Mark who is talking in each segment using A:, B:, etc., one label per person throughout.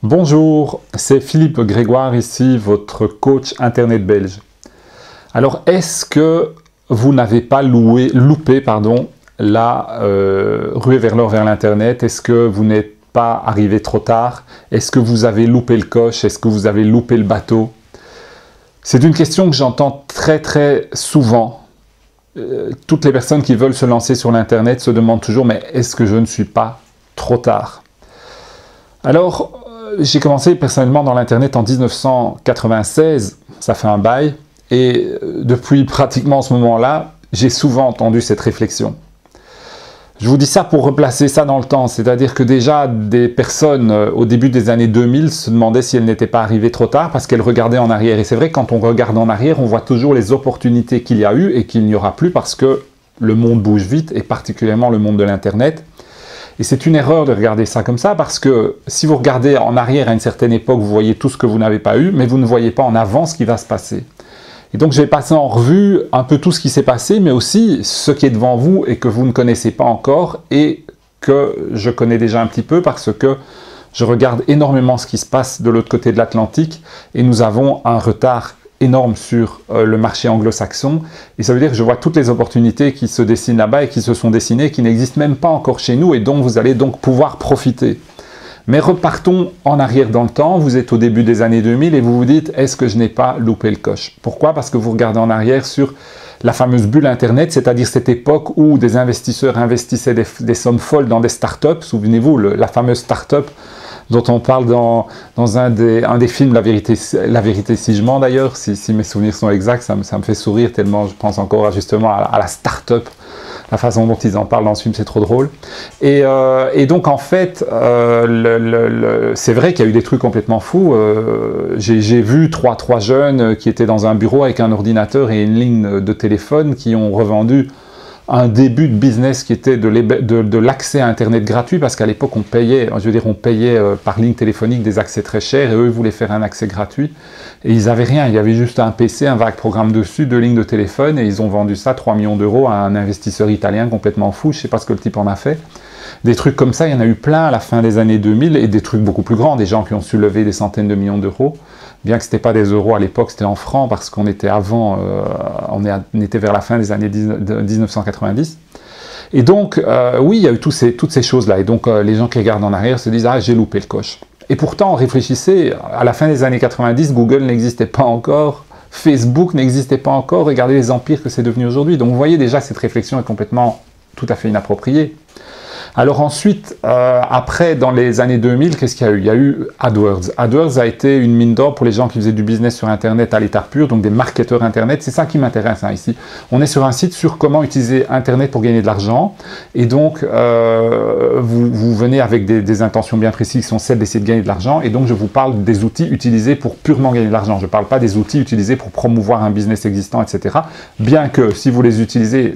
A: Bonjour, c'est Philippe Grégoire ici, votre coach Internet belge. Alors, est-ce que vous n'avez pas loupé la ruée vers l'or vers l'Internet? Est-ce que vous n'êtes pas arrivé trop tard? Est-ce que vous avez loupé le coche? Est-ce que vous avez loupé le bateau? C'est une question que j'entends très souvent. Toutes les personnes qui veulent se lancer sur l'Internet se demandent toujours, mais est-ce que je ne suis pas trop tard? Alors, j'ai commencé personnellement dans l'Internet en 1996, ça fait un bail, et depuis pratiquement ce moment-là, j'ai souvent entendu cette réflexion. Je vous dis ça pour replacer ça dans le temps, c'est-à-dire que déjà des personnes au début des années 2000 se demandaient si elles n'étaient pas arrivées trop tard parce qu'elles regardaient en arrière. Et c'est vrai que quand on regarde en arrière, on voit toujours les opportunités qu'il y a eu et qu'il n'y aura plus parce que le monde bouge vite et particulièrement le monde de l'Internet. Et c'est une erreur de regarder ça comme ça parce que si vous regardez en arrière à une certaine époque, vous voyez tout ce que vous n'avez pas eu, mais vous ne voyez pas en avant ce qui va se passer. Et donc je vais passer en revue un peu tout ce qui s'est passé, mais aussi ce qui est devant vous et que vous ne connaissez pas encore et que je connais déjà un petit peu parce que je regarde énormément ce qui se passe de l'autre côté de l'Atlantique et nous avons un retard énorme sur le marché anglo-saxon et ça veut dire que je vois toutes les opportunités qui se dessinent là-bas et qui se sont dessinées, qui n'existent même pas encore chez nous et dont vous allez donc pouvoir profiter. Mais repartons en arrière dans le temps, vous êtes au début des années 2000 et vous vous dites, est-ce que je n'ai pas loupé le coche? Pourquoi? Parce que vous regardez en arrière sur la fameuse bulle Internet, c'est-à-dire cette époque où des investisseurs investissaient des sommes folles dans des startups. Souvenez-vous, la fameuse startup dont on parle dans un des films, La vérité si je mens d'ailleurs, si mes souvenirs sont exacts, ça me fait sourire tellement je pense encore justement à la start-up. La façon dont ils en parlent dans ce film, c'est trop drôle. Et donc, en fait, c'est vrai qu'il y a eu des trucs complètement fous. J'ai vu trois jeunes qui étaient dans un bureau avec un ordinateur et une ligne de téléphone qui ont revendu un début de business qui était de l'accès à Internet gratuit, parce qu'à l'époque, on payait par ligne téléphonique des accès très chers, et eux voulaient faire un accès gratuit. Et ils n'avaient rien, il y avait juste un PC, un vague programme dessus, 2 lignes de téléphone, et ils ont vendu ça 3 millions d'euros à un investisseur italien complètement fou, je ne sais pas ce que le type en a fait. Des trucs comme ça, il y en a eu plein à la fin des années 2000, et des trucs beaucoup plus grands, des gens qui ont su lever des centaines de millions d'euros, bien que ce n'était pas des euros à l'époque, c'était en francs, parce qu'on était on était vers la fin des années 1990. Et donc, oui, il y a eu toutes ces choses-là, et donc les gens qui regardent en arrière se disent « Ah, j'ai loupé le coche ». Et pourtant, réfléchissez, à la fin des années 90, Google n'existait pas encore, Facebook n'existait pas encore, regardez les empires que c'est devenu aujourd'hui. Donc vous voyez déjà, cette réflexion est complètement tout à fait inappropriée. Alors ensuite, après, dans les années 2000, qu'est-ce qu'il y a eu? Il y a eu AdWords. AdWords a été une mine d'or pour les gens qui faisaient du business sur Internet à l'état pur, donc des marketeurs Internet. C'est ça qui m'intéresse ici. On est sur un site sur comment utiliser Internet pour gagner de l'argent. Et donc, vous venez avec des intentions bien précises qui sont celles d'essayer de gagner de l'argent. Et donc, je vous parle des outils utilisés pour purement gagner de l'argent. Je ne parle pas des outils utilisés pour promouvoir un business existant, etc. Bien que, si vous les utilisez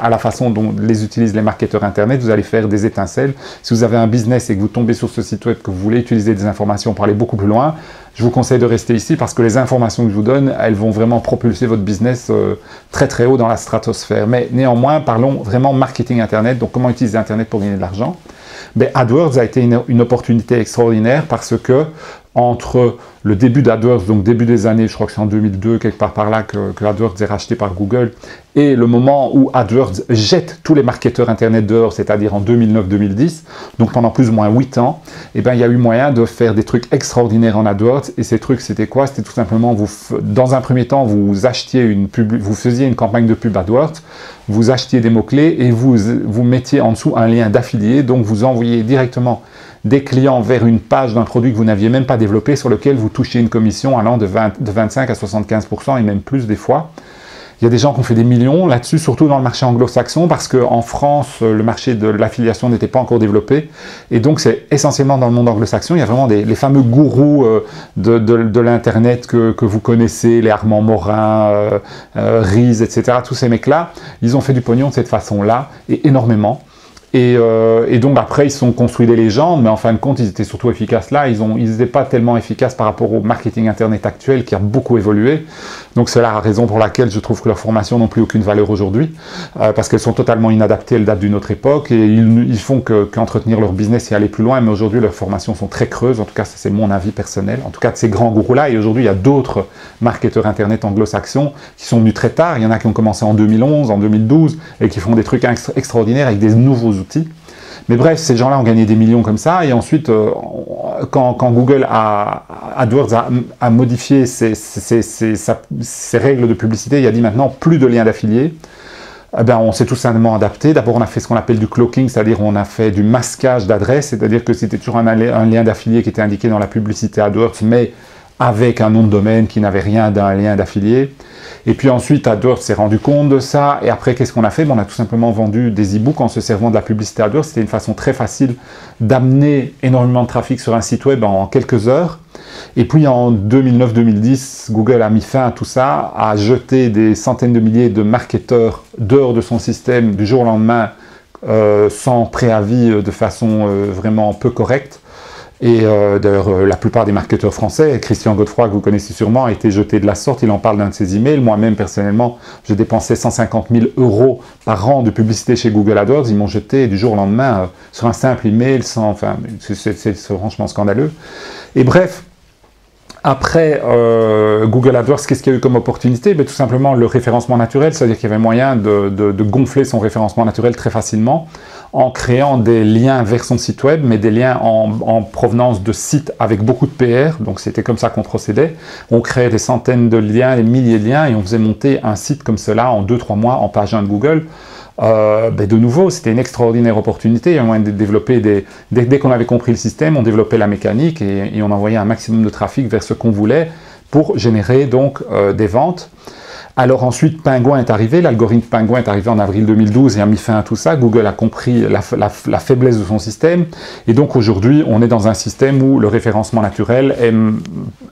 A: à la façon dont les utilisent les marketeurs Internet, vous allez faire des étincelles. Si vous avez un business et que vous tombez sur ce site web, que vous voulez utiliser des informations pour aller beaucoup plus loin, je vous conseille de rester ici parce que les informations que je vous donne, elles vont vraiment propulser votre business très haut dans la stratosphère. Mais néanmoins, parlons vraiment marketing Internet, donc comment utiliser Internet pour gagner de l'argent. Ben, AdWords a été une opportunité extraordinaire parce que entre le début d'AdWords, donc début des années, je crois que c'est en 2002, quelque part par là, que AdWords est racheté par Google, et le moment où AdWords jette tous les marketeurs Internet dehors, c'est-à-dire en 2009-2010, donc pendant plus ou moins 8 ans, eh ben, il y a eu moyen de faire des trucs extraordinaires en AdWords, et ces trucs, c'était quoi? C'était tout simplement, dans un premier temps, vous faisiez une campagne de pub AdWords, vous achetiez des mots-clés, et vous mettiez en dessous un lien d'affilié, donc vous envoyez directement des clients vers une page d'un produit que vous n'aviez même pas développé, sur lequel vous touchiez une commission allant de 25 à 75% et même plus des fois. Il y a des gens qui ont fait des millions là-dessus, surtout dans le marché anglo-saxon, parce qu'en France, le marché de l'affiliation n'était pas encore développé. Et donc, c'est essentiellement dans le monde anglo-saxon. Il y a vraiment les fameux gourous de l'Internet que vous connaissez, les Armand Morin, Reese, etc. Tous ces mecs-là, ils ont fait du pognon de cette façon-là, et énormément. Et donc après, ils se sont construits des légendes, mais en fin de compte, ils étaient surtout efficaces là. Ils n'étaient pas tellement efficaces par rapport au marketing Internet actuel qui a beaucoup évolué. Donc c'est la raison pour laquelle je trouve que leurs formations n'ont plus aucune valeur aujourd'hui, parce qu'elles sont totalement inadaptées, elles datent d'une autre époque, et ils font qu'entretenir leur business et aller plus loin, mais aujourd'hui leurs formations sont très creuses. En tout cas, ça c'est mon avis personnel, en tout cas de ces grands gourous-là. Et aujourd'hui, il y a d'autres marketeurs Internet anglo-saxons qui sont venus très tard. Il y en a qui ont commencé en 2011, en 2012, et qui font des trucs extraordinaires avec des nouveaux outils. Mais bref, ces gens-là ont gagné des millions comme ça, et ensuite, quand Google AdWords a modifié ses règles de publicité, il a dit maintenant plus de liens d'affiliés, eh ben, on s'est tout simplement adapté. D'abord, on a fait ce qu'on appelle du cloaking, c'est-à-dire on a fait du masquage d'adresses, c'est-à-dire que c'était toujours un lien d'affilié qui était indiqué dans la publicité AdWords, mais avec un nom de domaine qui n'avait rien d'un lien d'affilié. Et puis ensuite, AdWords s'est rendu compte de ça. Et après, qu'est-ce qu'on a fait? On a tout simplement vendu des e-books en se servant de la publicité AdWords. C'était une façon très facile d'amener énormément de trafic sur un site web en quelques heures. Et puis en 2009-2010, Google a mis fin à tout ça, a jeté des centaines de milliers de marketeurs dehors de son système du jour au lendemain, sans préavis, de façon vraiment peu correcte. Et d'ailleurs, la plupart des marketeurs français, Christian Godefroy, que vous connaissez sûrement, a été jeté de la sorte. Il en parle dans un de ses emails. Moi-même, personnellement, je dépensais 150 000 € par an de publicité chez Google AdWords. Ils m'ont jeté du jour au lendemain sur un simple email. Enfin, c'est franchement scandaleux. Et bref, après Google AdWords, qu'est-ce qu'il y a eu comme opportunité? Tout simplement le référencement naturel, c'est-à-dire qu'il y avait moyen de gonfler son référencement naturel très facilement en créant des liens vers son site web, mais des liens en provenance de sites avec beaucoup de PR, donc c'était comme ça qu'on procédait. On créait des centaines de liens, des milliers de liens, et on faisait monter un site comme cela en 2-3 mois en page 1 de Google. De nouveau, c'était une extraordinaire opportunité. Il y a moyen de développer dès qu'on avait compris le système, on développait la mécanique et on envoyait un maximum de trafic vers ce qu'on voulait pour générer donc des ventes. Alors ensuite, Penguin est arrivé, l'algorithme Penguin est arrivé en avril 2012 et a mis fin à tout ça. Google a compris la faiblesse de son système. Et donc aujourd'hui, on est dans un système où le référencement naturel est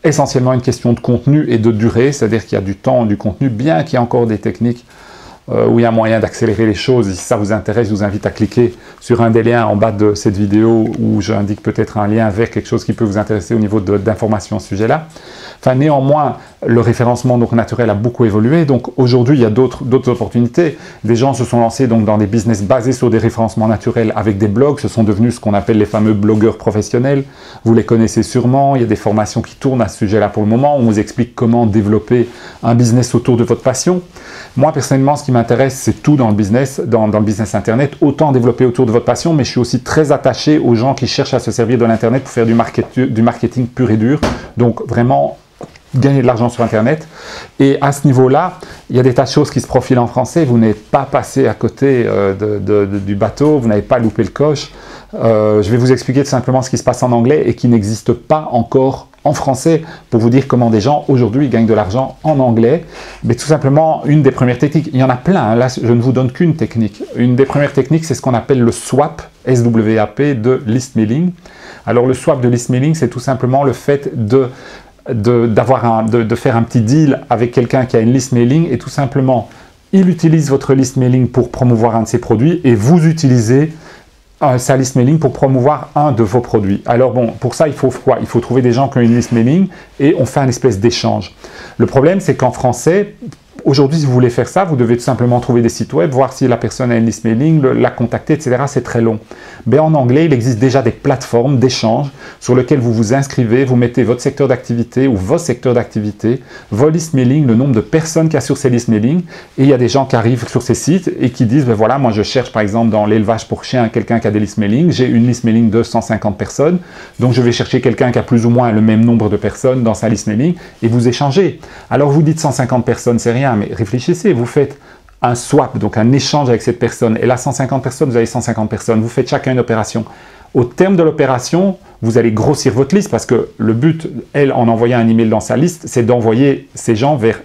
A: essentiellement une question de contenu et de durée, c'est-à-dire qu'il y a du temps, du contenu, bien qu'il y ait encore des techniques où il y a moyen d'accélérer les choses. Si ça vous intéresse, je vous invite à cliquer sur un des liens en bas de cette vidéo où j'indique peut-être un lien vers quelque chose qui peut vous intéresser au niveau d'informations à ce sujet-là. Enfin, néanmoins, le référencement donc, naturel a beaucoup évolué. Donc aujourd'hui, il y a d'autres opportunités. Des gens se sont lancés donc, dans des business basés sur des référencements naturels avec des blogs. Ce sont devenus ce qu'on appelle les fameux blogueurs professionnels. Vous les connaissez sûrement. Il y a des formations qui tournent à ce sujet-là pour le moment. On vous explique comment développer un business autour de votre passion. Moi, personnellement, ce qui m'intéresse, c'est tout dans le business Internet. Autant développer autour de votre passion, mais je suis aussi très attaché aux gens qui cherchent à se servir de l'Internet pour faire du marketing pur et dur. Donc vraiment, gagner de l'argent sur Internet. Et à ce niveau-là, il y a des tas de choses qui se profilent en français. Vous n'êtes pas passé à côté du bateau, vous n'avez pas loupé le coche. Je vais vous expliquer tout simplement ce qui se passe en anglais et qui n'existe pas encore en français pour vous dire comment des gens aujourd'hui gagnent de l'argent en anglais. Mais tout simplement, une des premières techniques, il y en a plein, hein. Là je ne vous donne qu'une technique. Une des premières techniques, c'est ce qu'on appelle le swap, S-W-A-P, de list mailing. Alors le swap de list mailing, c'est tout simplement le fait de faire un petit deal avec quelqu'un qui a une list mailing et tout simplement, il utilise votre list mailing pour promouvoir un de ses produits et vous utilisez sa list mailing pour promouvoir un de vos produits. Alors bon, pour ça, il faut quoi? Il faut trouver des gens qui ont une list mailing et on fait un espèce d'échange. Le problème, c'est qu'en français, aujourd'hui, si vous voulez faire ça, vous devez tout simplement trouver des sites web, voir si la personne a une list mailing, la contacter, etc. C'est très long. Mais en anglais, il existe déjà des plateformes d'échange sur lesquelles vous vous inscrivez, vous mettez votre secteur d'activité ou vos secteurs d'activité, vos list mailing, le nombre de personnes qu'il y a sur ces list mailing, et il y a des gens qui arrivent sur ces sites et qui disent, ben voilà, moi je cherche par exemple dans l'élevage pour chiens quelqu'un qui a des list mailing, j'ai une list mailing de 150 personnes, donc je vais chercher quelqu'un qui a plus ou moins le même nombre de personnes dans sa list mailing et vous échangez. Alors vous dites 150 personnes, c'est rien, mais réfléchissez, vous faites un swap, donc un échange avec cette personne, et là 150 personnes, vous avez 150 personnes, vous faites chacun une opération. Au terme de l'opération, vous allez grossir votre liste parce que le but, elle, en envoyant un email dans sa liste, c'est d'envoyer ces gens vers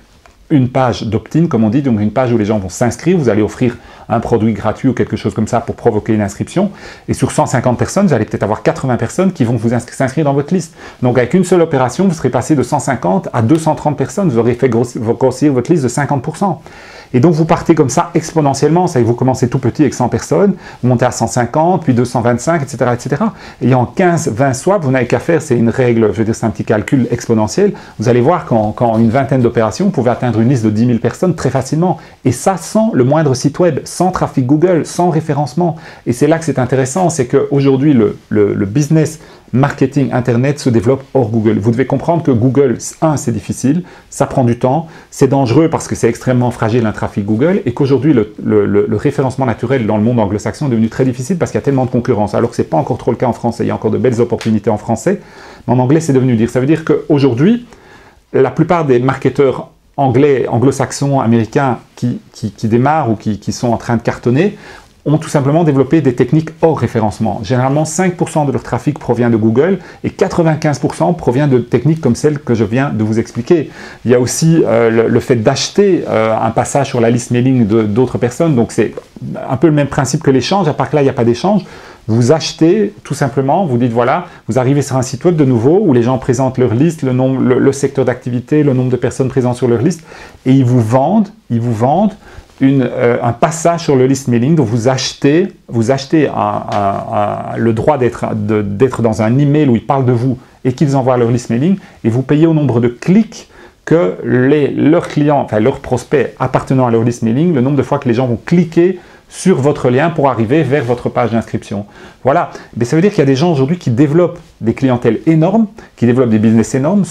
A: une page d'opt-in, comme on dit, donc une page où les gens vont s'inscrire, vous allez offrir un produit gratuit ou quelque chose comme ça pour provoquer une inscription, et sur 150 personnes, vous allez peut-être avoir 80 personnes qui vont vous s'inscrire dans votre liste. Donc avec une seule opération, vous serez passé de 150 à 230 personnes, vous aurez fait grossir votre liste de 50%. Et donc vous partez comme ça exponentiellement, c'est-à-dire que vous commencez tout petit avec 100 personnes, vous montez à 150, puis 225, etc. etc. Et en 15-20 swaps, vous n'avez qu'à faire, c'est une règle, je veux dire c'est un petit calcul exponentiel, vous allez voir qu'en une vingtaine d'opérations, vous pouvez atteindre une liste de 10 000 personnes très facilement. Et ça sans le moindre site web, sans trafic Google, sans référencement. Et c'est là que c'est intéressant, c'est qu'aujourd'hui le business marketing Internet se développe hors Google. Vous devez comprendre que Google, c'est difficile, ça prend du temps, c'est dangereux parce que c'est extrêmement fragile un trafic Google et qu'aujourd'hui le référencement naturel dans le monde anglo-saxon est devenu très difficile parce qu'il y a tellement de concurrence, alors que ce n'est pas encore trop le cas en français. Il y a encore de belles opportunités en français, mais en anglais c'est devenu dur. Ça veut dire qu'aujourd'hui, la plupart des marketeurs anglais, anglo-saxons, américains qui démarrent ou qui sont en train de cartonner ont tout simplement développé des techniques hors référencement. Généralement, 5% de leur trafic provient de Google et 95% provient de techniques comme celles que je viens de vous expliquer. Il y a aussi le fait d'acheter un passage sur la liste mailing d'autres personnes. Donc, c'est un peu le même principe que l'échange, à part que là, il n'y a pas d'échange. Vous achetez tout simplement, vous dites voilà, vous arrivez sur un site web de nouveau où les gens présentent leur liste, le secteur d'activité, le nombre de personnes présentes sur leur liste et ils vous vendent un passage sur le list mailing. Donc vous achetez le droit d'être dans un email où ils parlent de vous et qu'ils envoient leur list mailing et vous payez au nombre de clics que leurs clients, enfin leurs prospects appartenant à leur list mailing, le nombre de fois que les gens vont cliquer sur votre lien pour arriver vers votre page d'inscription. Voilà, mais ça veut dire qu'il y a des gens aujourd'hui qui développent des clientèles énormes, qui développent des business énormes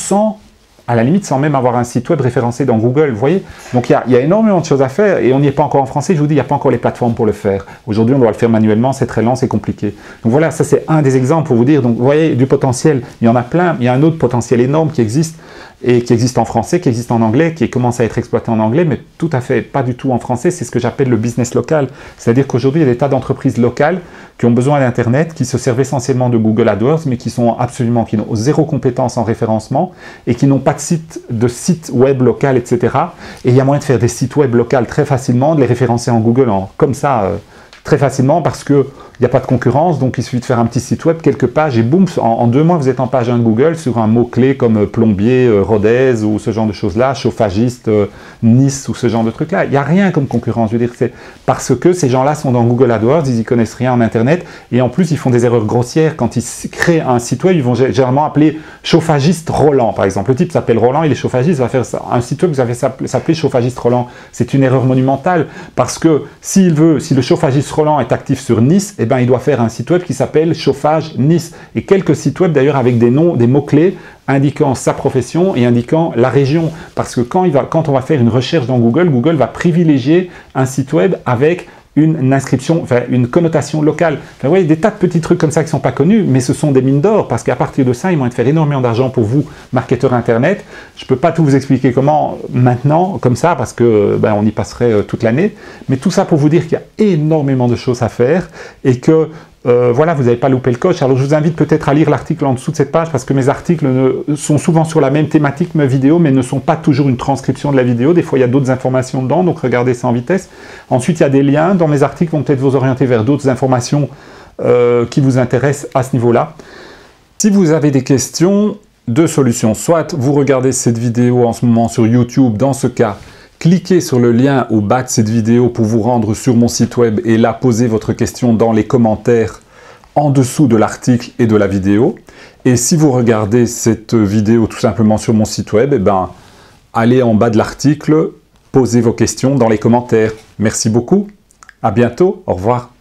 A: à la limite sans même avoir un site web référencé dans Google, vous voyez. Donc il y a énormément de choses à faire et on n'y est pas encore en français, je vous dis, il n'y a pas encore les plateformes pour le faire. Aujourd'hui, on doit le faire manuellement, c'est très lent, c'est compliqué. Donc voilà, ça c'est un des exemples pour vous dire, donc vous voyez, du potentiel, il y en a plein, il y a un autre potentiel énorme qui existe, et qui existe en français, qui existe en anglais, qui commence à être exploité en anglais, mais tout à fait pas du tout en français, c'est ce que j'appelle le business local. C'est-à-dire qu'aujourd'hui, il y a des tas d'entreprises locales qui ont besoin d'Internet, qui se servent essentiellement de Google AdWords, mais qui n'ont zéro compétence en référencement et qui n'ont pas de site web local, etc. Et il y a moyen de faire des sites web locaux très facilement, de les référencer en Google comme ça, très facilement, parce que il n'y a pas de concurrence, donc il suffit de faire un petit site web, quelques pages, et boum, en 2 mois, vous êtes en page 1 de Google sur un mot-clé comme plombier, Rodez, ou ce genre de choses-là, chauffagiste, Nice, ou ce genre de trucs-là. Il n'y a rien comme concurrence, je veux dire, c'est parce que ces gens-là sont dans Google AdWords, ils n'y connaissent rien en Internet, et en plus, ils font des erreurs grossières. Quand ils créent un site web, ils vont généralement appeler chauffagiste Roland, par exemple. Le type s'appelle Roland, il est chauffagiste, il va faire ça. Un site web, vous allez s'appeler chauffagiste Roland. C'est une erreur monumentale, parce que si le chauffagiste Roland est actif sur Nice, eh ben, il doit faire un site web qui s'appelle Chauffage Nice. Et quelques sites web d'ailleurs avec des noms, des mots-clés indiquant sa profession et indiquant la région. Parce que quand on va faire une recherche dans Google, Google va privilégier un site web avec une inscription, enfin une connotation locale. Enfin, vous voyez, des tas de petits trucs comme ça qui ne sont pas connus, mais ce sont des mines d'or, parce qu'à partir de ça, ils vont faire énormément d'argent pour vous, marketeurs Internet. Je ne peux pas tout vous expliquer comment maintenant, comme ça, parce que on y passerait toute l'année, mais tout ça pour vous dire qu'il y a énormément de choses à faire, et que voilà, vous n'avez pas loupé le coche. Alors je vous invite peut-être à lire l'article en dessous de cette page, parce que mes articles sont souvent sur la même thématique que mes vidéos, mais ne sont pas toujours une transcription de la vidéo. Des fois, il y a d'autres informations dedans, donc regardez ça en vitesse. Ensuite, il y a des liens. Dans mes articles, vont peut-être vous orienter vers d'autres informations qui vous intéressent à ce niveau-là. Si vous avez des questions, 2 solutions. Soit vous regardez cette vidéo en ce moment sur YouTube, dans ce cas, cliquez sur le lien au bas de cette vidéo pour vous rendre sur mon site web et là posez votre question dans les commentaires en dessous de l'article et de la vidéo. Et si vous regardez cette vidéo tout simplement sur mon site web, allez en bas de l'article, posez vos questions dans les commentaires. Merci beaucoup, à bientôt, au revoir.